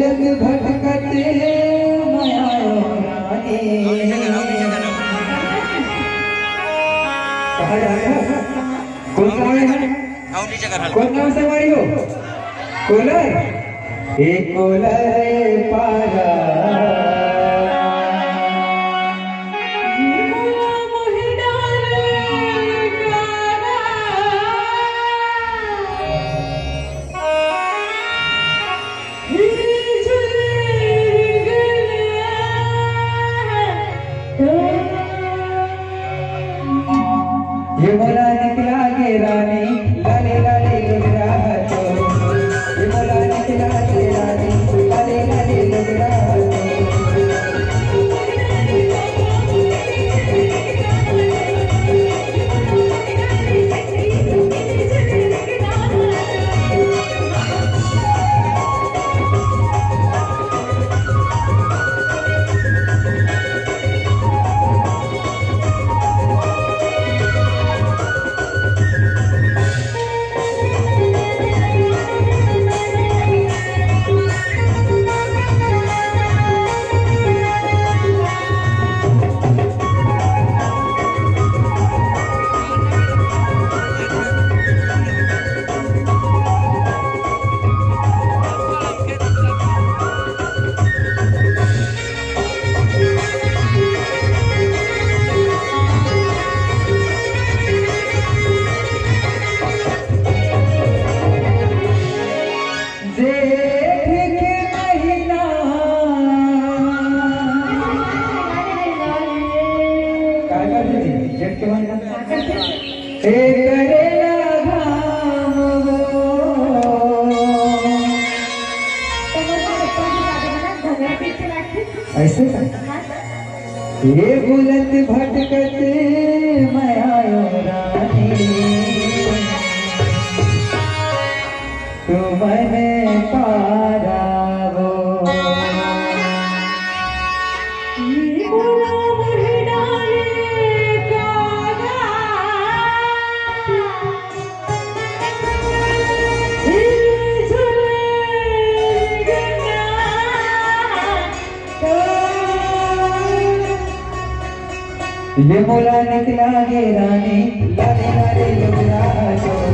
बुलंद भटकते मायाओ रानी। कहाँ जा रहे हो? कौन सा वाले हैं? कौन नाम से वाली हो? कोलर। एक कोलर पारा ये मोला निकला गे रानी लाले लाले लुगड़ा तो। ये मोला निकला गे रानी लाले लाले लुगड़ा तो। ऐसे ये बुलंद भटकते मायाओ रानी तुमने पारा वो। ये मोला निकला गे रानी लाले लाले लुगड़ा तो।